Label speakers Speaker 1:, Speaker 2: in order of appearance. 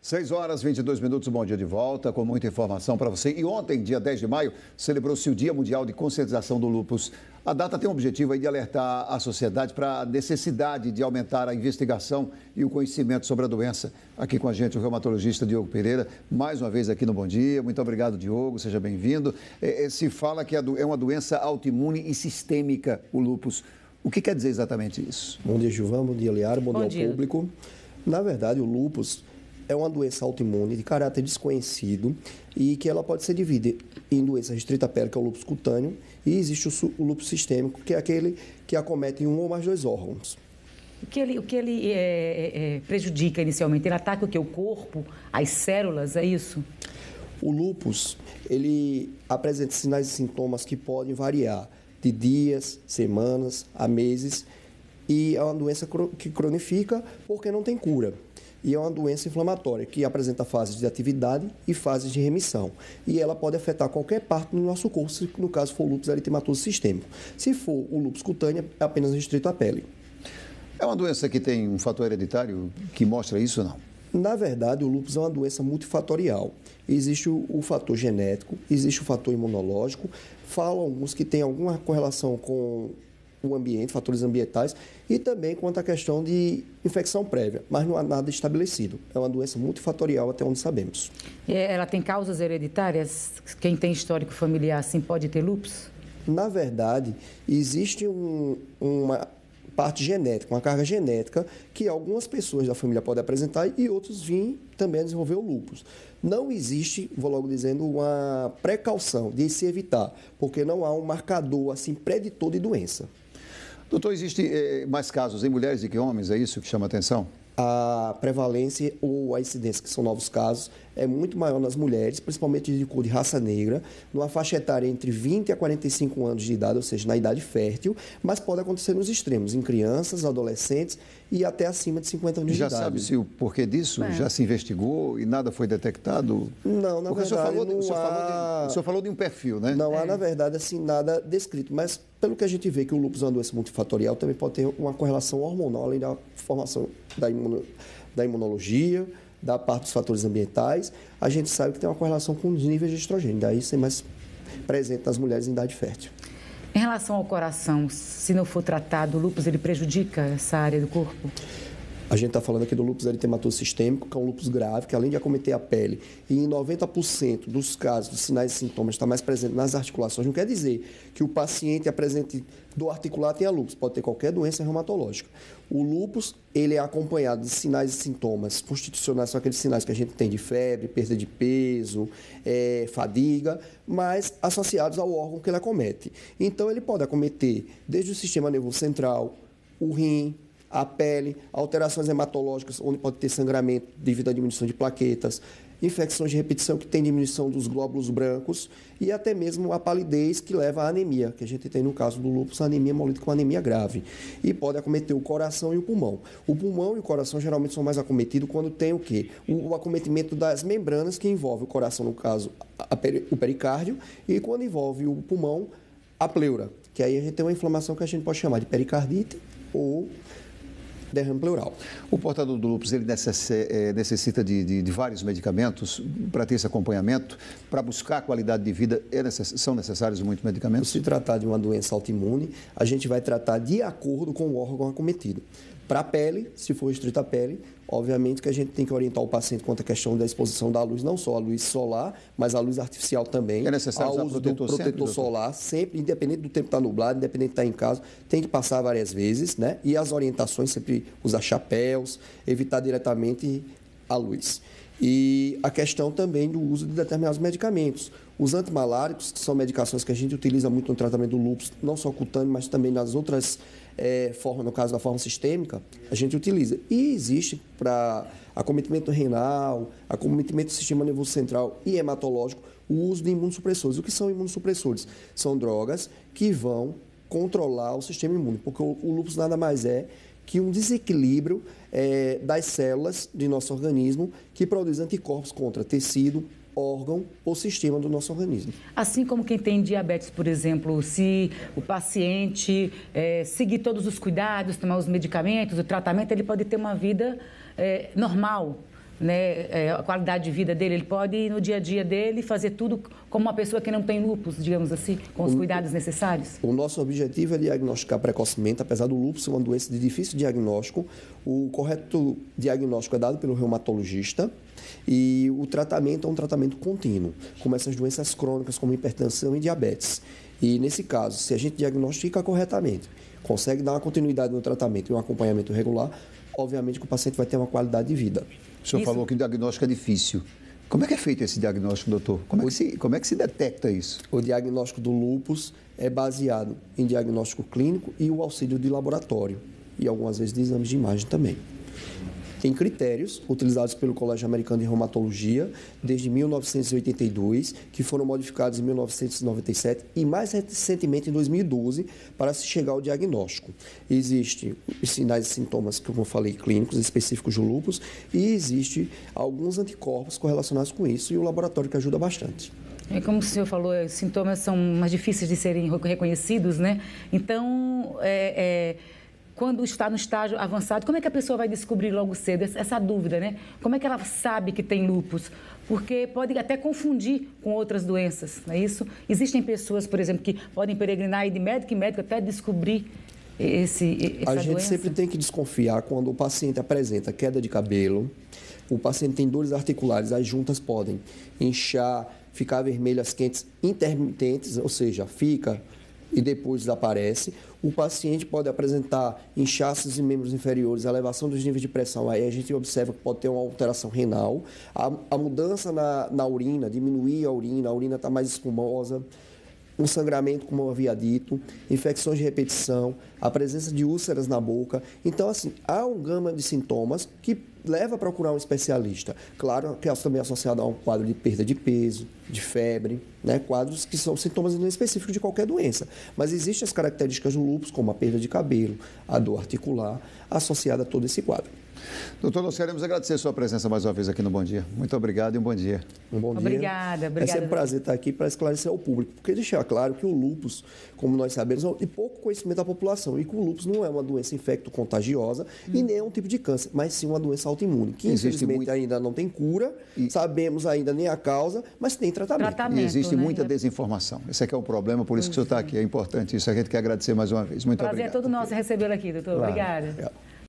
Speaker 1: 6h22, bom dia de volta, com muita informação para você. E ontem, dia 10 de maio, celebrou-se o Dia Mundial de Conscientização do Lúpus. A data tem o objetivo aí de alertar a sociedade para a necessidade de aumentar a investigação e o conhecimento sobre a doença. Aqui com a gente o reumatologista Diogo Pereira, mais uma vez aqui no Bom Dia. Muito obrigado, Diogo, seja bem-vindo. Se fala que é uma doença autoimune e sistêmica, o lúpus. O que quer dizer exatamente isso?
Speaker 2: Bom dia, Gilvan, bom dia, Liara, bom dia ao público. Na verdade, o lúpus é uma doença autoimune de caráter desconhecido e que ela pode ser dividida em doença restrita à pele, que é o lúpus cutâneo, e existe o lúpus sistêmico, que é aquele que acomete um ou mais dois órgãos.
Speaker 3: O que ele prejudica inicialmente? Ele ataca o quê? O corpo, as células, é isso?
Speaker 2: O lúpus, ele apresenta sinais e sintomas que podem variar de dias, semanas, a meses, e é uma doença que cronifica porque não tem cura. E é uma doença inflamatória que apresenta fases de atividade e fases de remissão. E ela pode afetar qualquer parte do nosso corpo, se no caso for o lúpus eritematoso sistêmico. Se for o lúpus cutâneo, é apenas restrito à pele.
Speaker 1: É uma doença que tem um fator hereditário que mostra isso ou não?
Speaker 2: Na verdade, o lúpus é uma doença multifatorial. Existe o fator genético, existe o fator imunológico. Falam alguns que tem alguma correlação com o ambiente, fatores ambientais, e também quanto à questão de infecção prévia, mas não há nada estabelecido. É uma doença multifatorial até onde sabemos.
Speaker 3: Ela tem causas hereditárias? Quem tem histórico familiar assim pode ter lúpus?
Speaker 2: Na verdade, existe uma parte genética, uma carga genética que algumas pessoas da família podem apresentar e outros vêm também a desenvolver o lúpus. Não existe, vou logo dizendo, uma precaução de se evitar, porque não há um marcador assim preditor de doença.
Speaker 1: Doutor, existe mais casos em mulheres do que homens? É isso que chama a atenção?
Speaker 2: A prevalência ou a incidência, que são novos casos, é muito maior nas mulheres, principalmente de cor de raça negra, numa faixa etária entre 20 a 45 anos de idade, ou seja, na idade fértil, mas pode acontecer nos extremos, em crianças, adolescentes e até acima de 50 anos de idade.
Speaker 1: Já sabe-se o porquê disso? Já se investigou e nada foi detectado?
Speaker 2: Não, na verdade,
Speaker 1: o senhor falou de um perfil, né?
Speaker 2: Não há, na verdade, assim, nada descrito, mas pelo que a gente vê que o lúpus é uma doença multifatorial, também pode ter uma correlação hormonal, além da formação da imunologia, da parte dos fatores ambientais. A gente sabe que tem uma correlação com os níveis de estrogênio, daí ser mais presente nas mulheres em idade fértil.
Speaker 3: Em relação ao coração, se não for tratado, o lúpus ele prejudica essa área do corpo?
Speaker 2: A gente está falando aqui do lúpus eritematoso sistêmico, que é um lúpus grave, que além de acometer a pele, e em 90% dos casos, dos sinais e sintomas, está mais presente nas articulações. Não quer dizer que o paciente apresente dor articular tenha lúpus, pode ter qualquer doença reumatológica. O lúpus, ele é acompanhado de sinais e sintomas constitucionais, são aqueles sinais que a gente tem de febre, perda de peso, fadiga, mas associados ao órgão que ele acomete. Então, ele pode acometer desde o sistema nervoso central, o rim, a pele, alterações hematológicas, onde pode ter sangramento devido à diminuição de plaquetas, infecções de repetição que tem diminuição dos glóbulos brancos e até mesmo a palidez que leva à anemia, que a gente tem no caso do lúpus, a anemia hemolítica com anemia grave. E pode acometer o coração e o pulmão. O pulmão e o coração geralmente são mais acometidos quando tem o quê? O acometimento das membranas que envolve o coração, no caso, o pericárdio, e quando envolve o pulmão, a pleura, que aí a gente tem uma inflamação que a gente pode chamar de pericardite ou derrame pleural.
Speaker 1: O portador do lúpus ele necessita de vários medicamentos para ter esse acompanhamento, para buscar qualidade de vida, são necessários muitos medicamentos?
Speaker 2: Se tratar de uma doença autoimune, a gente vai tratar de acordo com o órgão acometido. Para a pele, se for restrito à pele, obviamente que a gente tem que orientar o paciente quanto à questão da exposição da luz, não só a luz solar, mas a luz artificial também.
Speaker 1: É necessário usar
Speaker 2: protetor solar, sempre, independente do tempo estar nublado, independente de estar em casa, tem que passar várias vezes, né? E as orientações, sempre usar chapéus, evitar diretamente a luz. E a questão também do uso de determinados medicamentos. Os antimaláricos, que são medicações que a gente utiliza muito no tratamento do lúpus, não só cutâneo, mas também nas outras formas, no caso da forma sistêmica, a gente utiliza. E existe para acometimento renal, acometimento do sistema nervoso central e hematológico, o uso de imunossupressores. O que são imunossupressores? São drogas que vão controlar o sistema imune, porque o lúpus nada mais é que um desequilíbrio das células de nosso organismo que produz anticorpos contra tecido, órgão ou sistema do nosso organismo.
Speaker 3: Assim como quem tem diabetes, por exemplo, se o paciente seguir todos os cuidados, tomar os medicamentos, o tratamento, ele pode ter uma vida normal, né, a qualidade de vida dele? Ele pode, no dia a dia dele, fazer tudo como uma pessoa que não tem lúpus, digamos assim, com os cuidados necessários?
Speaker 2: O nosso objetivo é diagnosticar precocemente, apesar do lúpus ser uma doença de difícil diagnóstico. O correto diagnóstico é dado pelo reumatologista e o tratamento é um tratamento contínuo, como essas doenças crônicas, como hipertensão e diabetes. E, nesse caso, se a gente diagnostica corretamente, consegue dar uma continuidade no tratamento e um acompanhamento regular, obviamente que o paciente vai ter uma qualidade de vida.
Speaker 1: O senhor falou que o diagnóstico é difícil. Como é que é feito esse diagnóstico, doutor? Como é que se detecta isso?
Speaker 2: O diagnóstico do lúpus é baseado em diagnóstico clínico e o auxílio de laboratório, e algumas vezes de exames de imagem também. Tem critérios utilizados pelo Colégio Americano de Reumatologia desde 1982, que foram modificados em 1997 e mais recentemente em 2012 para se chegar ao diagnóstico. Existem os sinais e sintomas, que eu falei, clínicos específicos do lúpus, e existem alguns anticorpos correlacionados com isso e o laboratório que ajuda bastante.
Speaker 3: É como o senhor falou, os sintomas são mais difíceis de serem reconhecidos, né? Então, quando está no estágio avançado, como é que a pessoa vai descobrir logo cedo essa dúvida, né? Como é que ela sabe que tem lúpus? Porque pode até confundir com outras doenças, não é isso? Existem pessoas, por exemplo, que podem peregrinar e de médico em médico até descobrir essa doença.
Speaker 2: A gente sempre tem que desconfiar quando o paciente apresenta queda de cabelo, o paciente tem dores articulares, as juntas podem inchar, ficar vermelhas quentes intermitentes, ou seja, fica e depois desaparece. O paciente pode apresentar inchaços em membros inferiores, elevação dos níveis de pressão, aí a gente observa que pode ter uma alteração renal, a mudança na urina, diminuir a urina está mais espumosa, um sangramento, como eu havia dito, infecções de repetição, a presença de úlceras na boca. Então, assim, há um gama de sintomas que leva a procurar um especialista. Claro que é também associado a um quadro de perda de peso, de febre, né? Quadros que são sintomas específicos de qualquer doença. Mas existem as características do lúpus, como a perda de cabelo, a dor articular, associada a todo esse quadro.
Speaker 1: Doutor, nós queremos agradecer a sua presença mais uma vez aqui no Bom Dia. Muito obrigado e um bom dia.
Speaker 2: Um bom dia.
Speaker 3: Obrigada.
Speaker 2: É sempre um prazer estar aqui para esclarecer ao público, porque deixar claro que o lúpus, como nós sabemos, é de pouco conhecimento da população, e que o lúpus não é uma doença infecto-contagiosa e nem é um tipo de câncer, mas sim uma doença autoimune, que infelizmente ainda não tem cura, sabemos ainda nem a causa, mas tem tratamento.
Speaker 1: E existe muita desinformação. Esse aqui é o problema, por isso que o senhor está aqui. É importante isso. A gente quer agradecer mais uma vez. Muito obrigado.
Speaker 3: Prazer é todo nosso recebê-lo aqui, doutor. Claro. Obrigada.